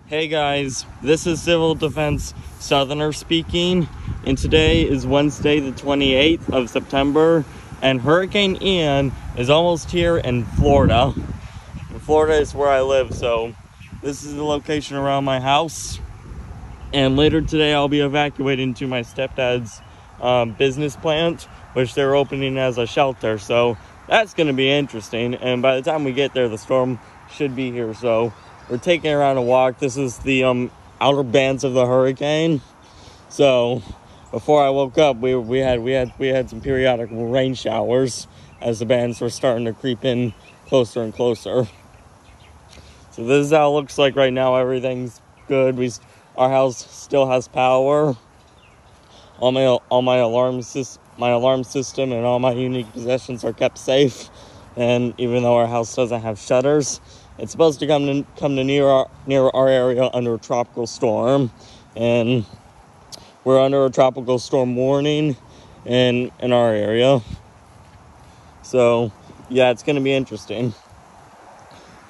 Hey guys, this is Civil Defense Southerner speaking, and today is Wednesday the 28th of September, and Hurricane Ian is almost here in Florida. Florida is where I live, so this is the location around my house, and later today I'll be evacuating to my stepdad's business plant, which they're opening as a shelter, so that's going to be interesting, and by the time we get there the storm should be here, so we're taking her on a walk. This is the outer bands of the hurricane. So before I woke up, we had some periodic rain showers as the bands were starting to creep in closer and closer. So this is how it looks like right now. Everything's good. Our house still has power. All my alarm system and all my unique possessions are kept safe. And even though our house doesn't have shutters, it's supposed to come to near our area under a tropical storm, and we're under a tropical storm warning in our area. So yeah, it's going to be interesting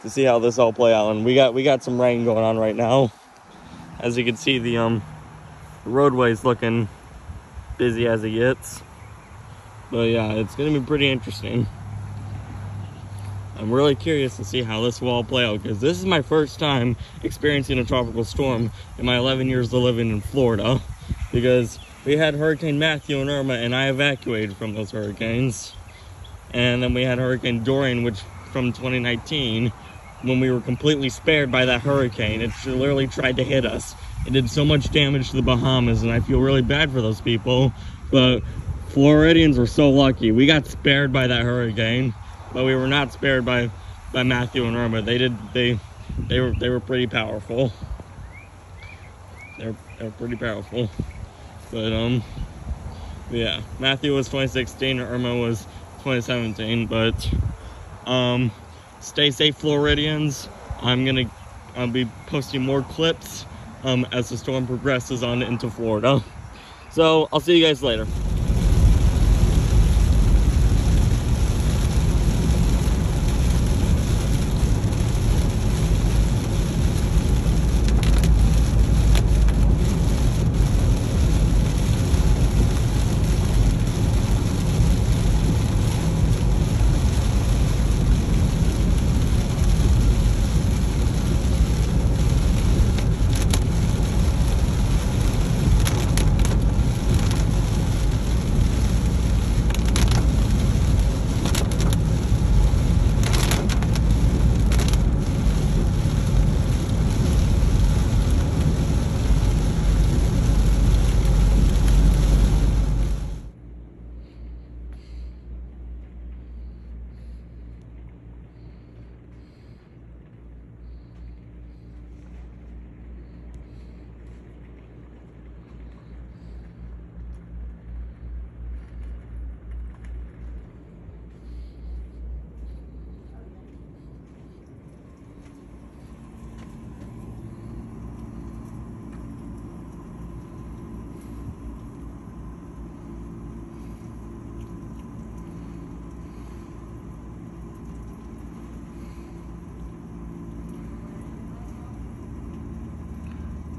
to see how this all play out. And we got some rain going on right now. As you can see, the roadway's looking busy as it gets. But yeah, it's going to be pretty interesting. I'm really curious to see how this will all play out, because this is my first time experiencing a tropical storm in my 11 years of living in Florida, because we had Hurricane Matthew and Irma, and I evacuated from those hurricanes. And then we had Hurricane Dorian, which from 2019, when we were completely spared by that hurricane. It literally tried to hit us. It did so much damage to the Bahamas, and I feel really bad for those people, but Floridians were so lucky. We got spared by that hurricane. But we were not spared by Matthew and Irma. They were pretty powerful. They're pretty powerful. But yeah, Matthew was 2016, Irma was 2017. But stay safe, Floridians. I'll be posting more clips as the storm progresses on into Florida. So I'll see you guys later.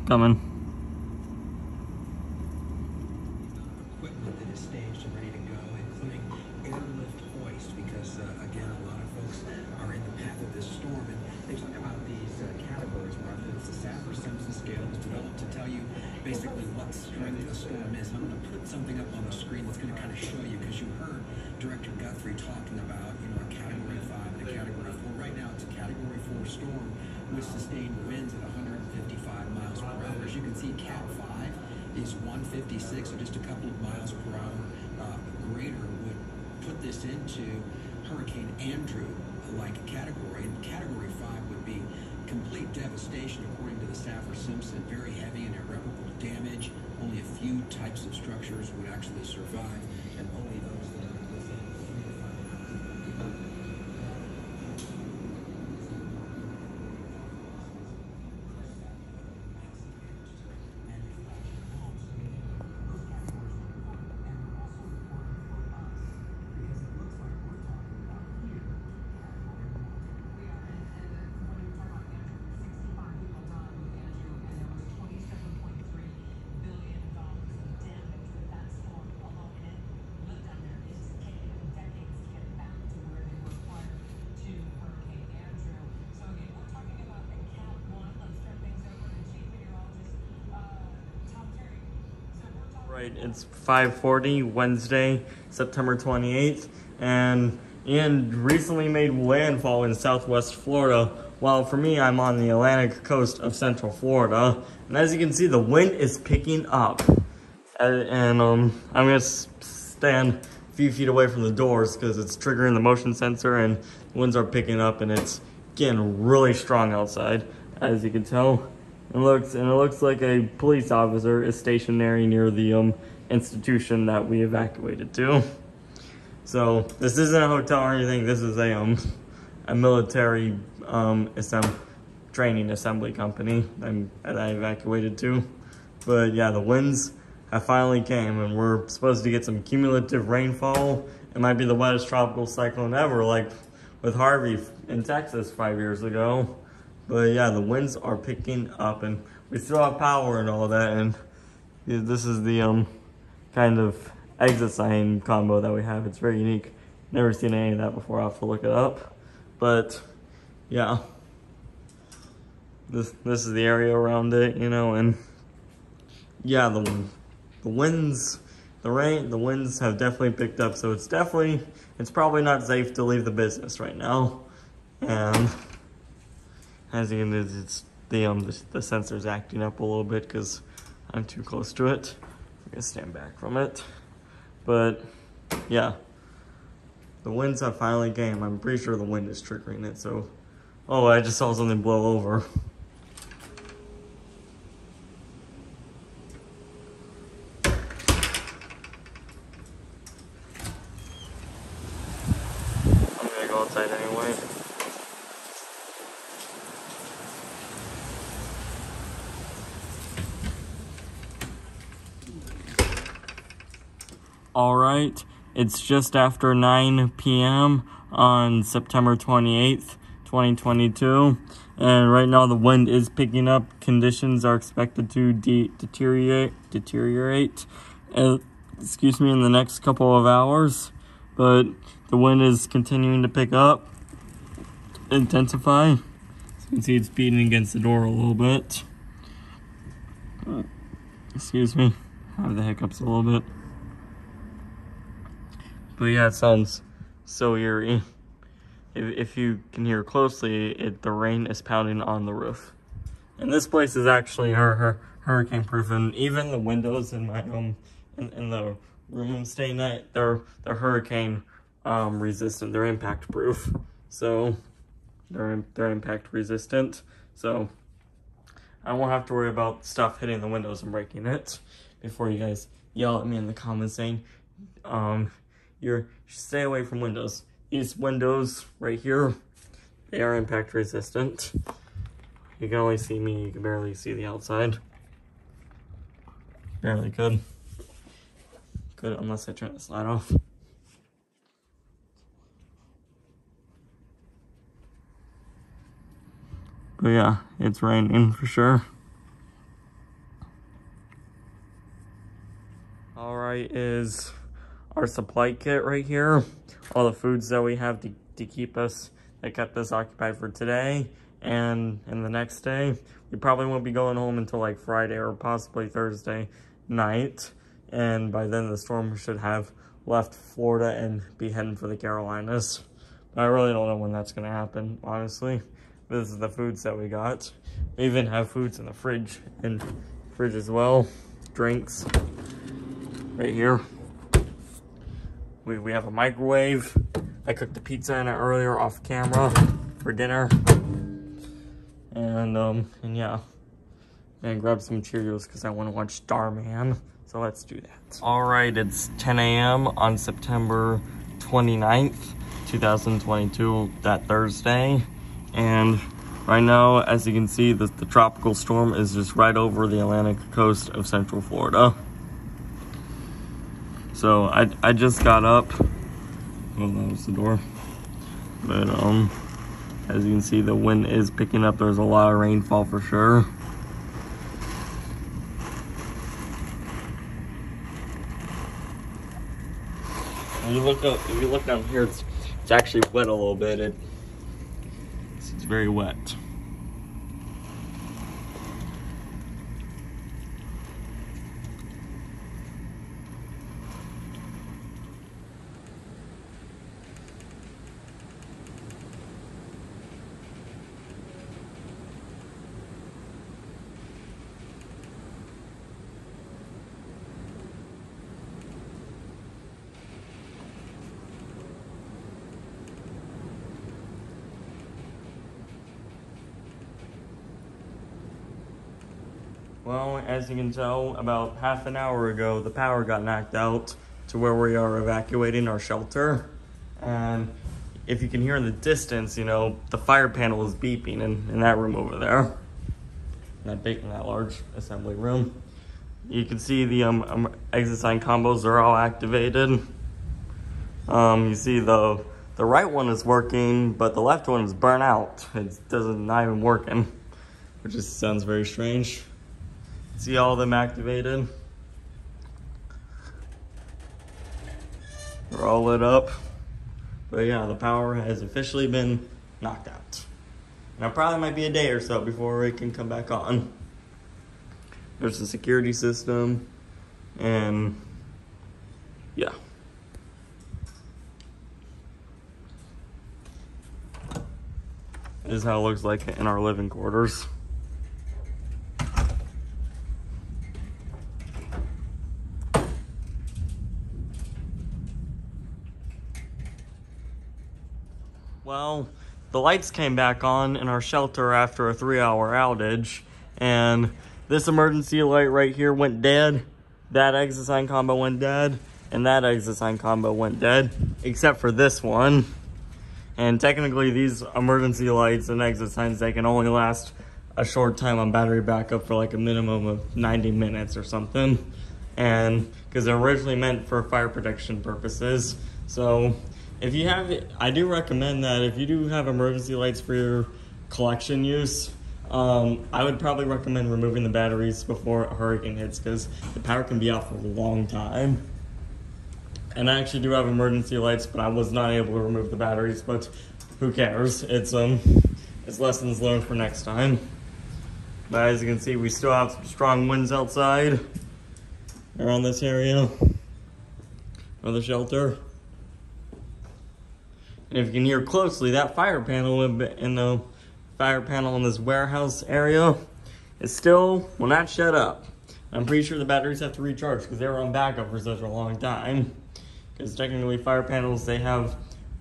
Coming. Equipment that is staged and ready to go, including airlift hoist, because again, a lot of folks are in the path of this storm, and they talk about these categories. Martha, it's the Saffir-Simpson scale that's developed to tell you basically what strength the storm is. I'm going to put something up on the screen that's going to kind of show you, because you heard Director Guthrie talking about, a Category 5 and a Category 4. Right now, it's a Category 4 storm with sustained winds at 155 miles per hour. As you can see, Cat 5 is 156, so just a couple of miles per hour greater would put this into Hurricane Andrew-like category. And Category 5 would be complete devastation, according to the Saffir-Simpson. Very heavy and irreparable damage. Only a few types of structures would actually survive, and only those that are within 3 to 5 miles. Alright, it's 5:40 Wednesday, September 28th, and Ian recently made landfall in southwest Florida, while for me, I'm on the Atlantic coast of central Florida. And as you can see, the wind is picking up. And I'm gonna stand a few feet away from the doors because it's triggering the motion sensor, and the winds are picking up, and it's getting really strong outside, as you can tell. It looks like a police officer is stationary near the institution that we evacuated to. So this isn't a hotel or anything. This is a military training assembly company that I evacuated to. But yeah, the winds have finally came, and we're supposed to get some cumulative rainfall. It might be the wettest tropical cyclone ever, like with Harvey in Texas 5 years ago. But yeah, the winds are picking up, and we still have power and all that. And this is the kind of exit sign combo that we have. It's very unique. Never seen any of that before. I'll have to look it up. But yeah, this is the area around it, you know. And yeah, the winds, the winds have definitely picked up. So it's probably not safe to leave the business right now. And as you can see, it's the sensor's acting up a little bit because I'm too close to it. I'm gonna stand back from it. But yeah, the winds have finally came. I'm pretty sure the wind is triggering it. So, oh, I just saw something blow over. I'm gonna go outside anyway. All right, it's just after 9 p.m. on September 28th, 2022. And right now the wind is picking up. Conditions are expected to deteriorate, in the next couple of hours. But the wind is continuing to pick up, intensify. As you can see, it's beating against the door a little bit. Excuse me, I have the hiccups a little bit. But yeah, it sounds so eerie. If you can hear closely, the rain is pounding on the roof. And this place is actually hurricane proof, and even the windows in my in the room I'm staying at, they're hurricane resistant. They're impact proof, so they're impact resistant. So I won't have to worry about stuff hitting the windows and breaking it. Before you guys yell at me in the comments saying, you stay away from windows. These windows right here, they are impact resistant. You can only see me, you can barely see the outside. Barely could. Good, unless I turn the slide off. But yeah, it's raining for sure. Alright, is our supply kit right here. All the foods that we have to keep us, that kept us occupied for today and the next day. We probably won't be going home until like Friday or possibly Thursday night. And by then the storm should have left Florida and be heading for the Carolinas. But I really don't know when that's gonna happen, honestly. This is the foods that we got. We even have foods in the fridge as well. Drinks right here. We have a microwave. I cooked the pizza in it earlier off camera for dinner. And yeah. And grab some Cheerios because I want to watch Starman. So let's do that. Alright, it's 10 a.m. on September 29th, 2022, that Thursday. And right now, as you can see, the tropical storm is just right over the Atlantic coast of central Florida. So I just got up. Oh, that was the door. But as you can see, the wind is picking up. There's a lot of rainfall for sure. If you look down here, it's actually wet a little bit. It's very wet. Well, as you can tell, about half an hour ago, the power got knocked out to where we are evacuating our shelter. And if you can hear in the distance, you know, the fire panel is beeping in that room over there. In that large assembly room. You can see the exit sign combos are all activated. You see the right one is working, but the left one is burnt out. It doesn't not even working, which just sounds very strange. See all of them activated. They're all lit up. But yeah, the power has officially been knocked out. Now probably might be a day or so before it can come back on. There's a security system, and yeah. This is how it looks like in our living quarters. Well, the lights came back on in our shelter after a 3-hour outage, and this emergency light right here went dead. That exit sign combo went dead, and that exit sign combo went dead, except for this one. And technically these emergency lights and exit signs, they can only last a short time on battery backup for like a minimum of 90 minutes or something. And because they're originally meant for fire protection purposes. So if you have, I do recommend that if you do have emergency lights for your collection use, I would probably recommend removing the batteries before a hurricane hits, because the power can be out for a long time. And I actually do have emergency lights, but I was not able to remove the batteries, but who cares? It's lessons learned for next time. But as you can see, we still have some strong winds outside around this area of the shelter. And if you can hear closely, that fire panel in the fire panel in this warehouse area is still will not shut up. I'm pretty sure the batteries have to recharge because they were on backup for such a long time. Because technically fire panels, they have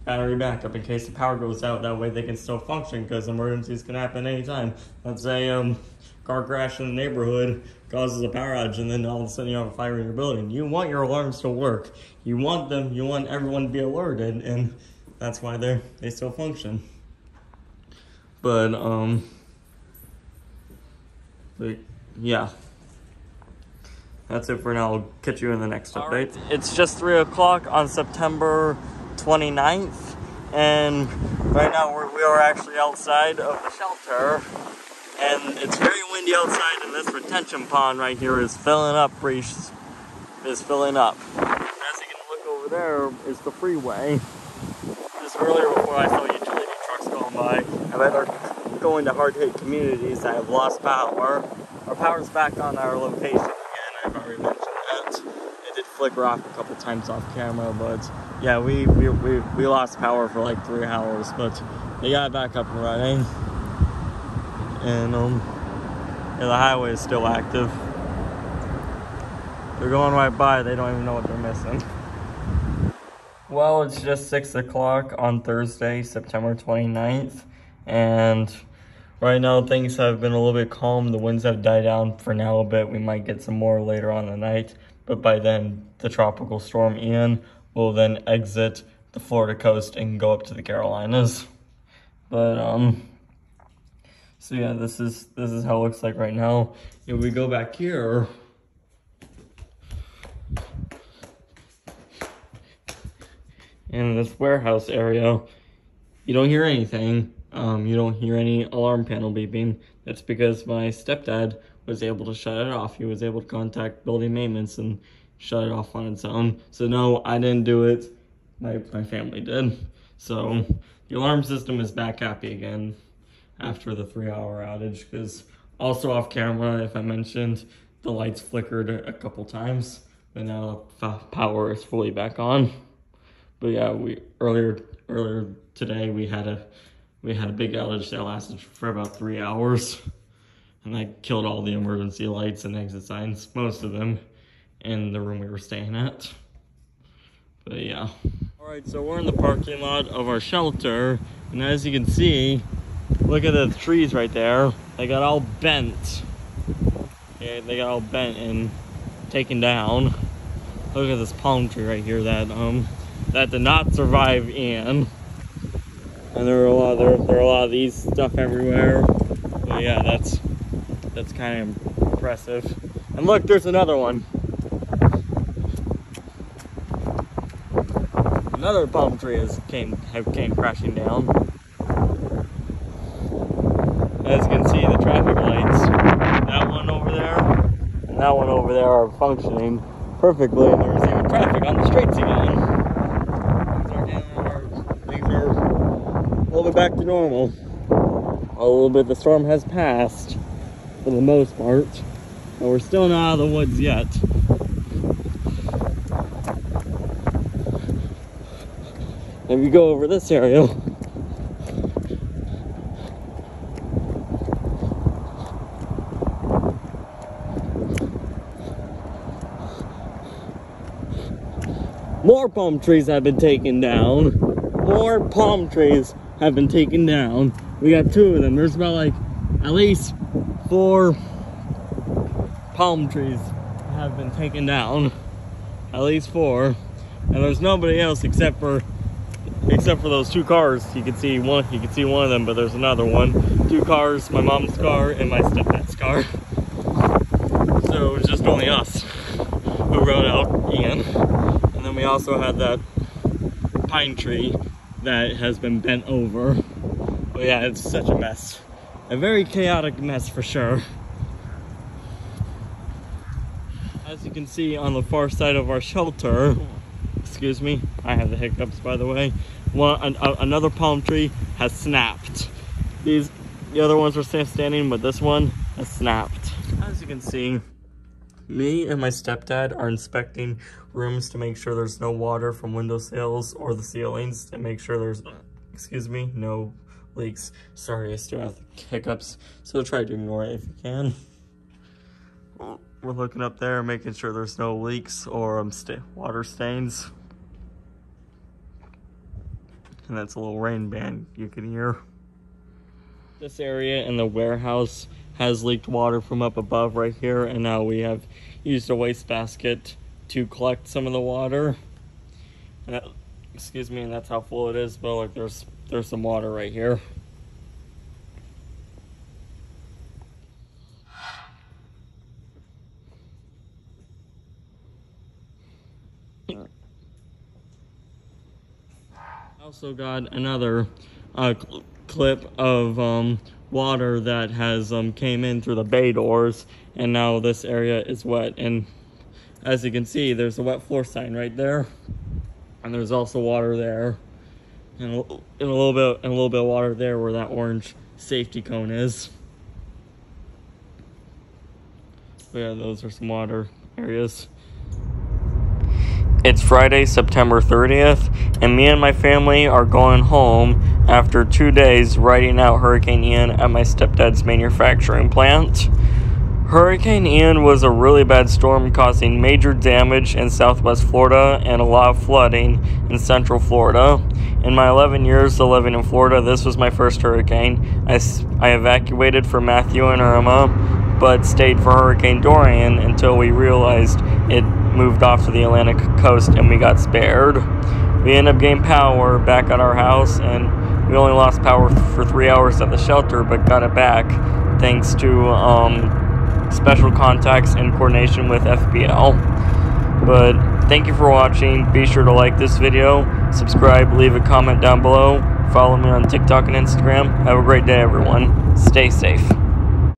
battery backup in case the power goes out. That way they can still function, because emergencies can happen anytime. Let's say car crash in the neighborhood causes a power outage, and then all of a sudden you have a fire in your building. You want your alarms to work. You want everyone to be alerted, and that's why they still function. But yeah. That's it for now. I'll catch you in the next update. Right. It's just 3 o'clock on September 29th, and right now we are actually outside of the shelter, and it's very windy outside, and this retention pond right here is filling up. As you can look over there is the freeway. Just earlier, before I saw utility trucks going by, I better going to hard-hit communities that have lost power. Our power's back on our location. I've already mentioned that. It did flicker off a couple times off camera, but yeah, we lost power for like 3 hours, but they got it back up and running. And yeah, the highway is still active. They're going right by, they don't even know what they're missing. Well, it's just 6 o'clock on Thursday, September 29th, and right now things have been a little bit calm. The winds have died down for now a bit. We might get some more later on in the night, but by then the tropical storm Ian will then exit the Florida coast and go up to the Carolinas. But so yeah, this is how it looks like right now. If we go back here, in this warehouse area, you don't hear anything. You don't hear any alarm panel beeping. That's because my stepdad was able to shut it off. He was able to contact building maintenance and shut it off on its own. So no, I didn't do it. My family did. So the alarm system is back happy again after the 3-hour outage, because also off camera, if I mentioned, the lights flickered a couple times, but now power is fully back on. But yeah, earlier today we had a big outage that lasted for about 3 hours, and that killed all the emergency lights and exit signs, most of them, in the room we were staying at. But yeah. All right, so we're in the parking lot of our shelter, and as you can see, look at the trees right there. They got all bent. Yeah, they got all bent and taken down. Look at this palm tree right here that did not survive Ian. And there are a lot of these stuff everywhere. But yeah, that's kind of impressive. And look, there's another one. Another palm tree came crashing down. As you can see, the traffic lights, that one over there and that one over there are functioning perfectly, and there's even traffic on the streets again. Things are a little bit back to normal. A little bit, the storm has passed for the most part, but we're still not out of the woods yet. If you go over this area, more palm trees have been taken down. More palm trees have been taken down. We got 2 of them. There's about like at least 4 palm trees have been taken down. At least 4. And there's nobody else except for those 2 cars. You can see one of them, but there's another one. 2 cars, my mom's car and my stepdad's car. So it was just only us who rode out Ian. And then we also had that pine tree that has been bent over. But yeah, it's such a mess. A very chaotic mess for sure. As you can see on the far side of our shelter, excuse me, I have the hiccups by the way, another palm tree has snapped. The other ones are still standing, but this one has snapped. As you can see, me and my stepdad are inspecting rooms to make sure there's no water from windowsills or the ceilings, to make sure there's, no leaks. Sorry, I still have hiccups, so try to ignore it if you can. We're looking up there, making sure there's no leaks or water stains. And that's a little rain band you can hear. This area in the warehouse has leaked water from up above right here, and now we have used a wastebasket to collect some of the water. And and that's how full it is, but look, there's some water right here. Also got another clip of water that has came in through the bay doors, and now this area is wet. And as you can see, there's a wet floor sign right there, and there's also water there, and a little bit of water there where that orange safety cone is. But yeah, those are some water areas. It's Friday, September 30th, and me and my family are going home after 2 days riding out Hurricane Ian at my stepdad's manufacturing plant. Hurricane Ian was a really bad storm causing major damage in southwest Florida and a lot of flooding in central Florida. In my 11 years of living in Florida, this was my first hurricane. I evacuated for Matthew and Irma, but stayed for Hurricane Dorian until we realized it moved off to the Atlantic coast and we got spared. We ended up getting power back at our house, and we only lost power for 3 hours at the shelter, but got it back thanks to special contacts in coordination with FPL. But thank you for watching. Be sure to like this video, subscribe, leave a comment down below, follow me on TikTok and Instagram. Have a great day, everyone. Stay safe.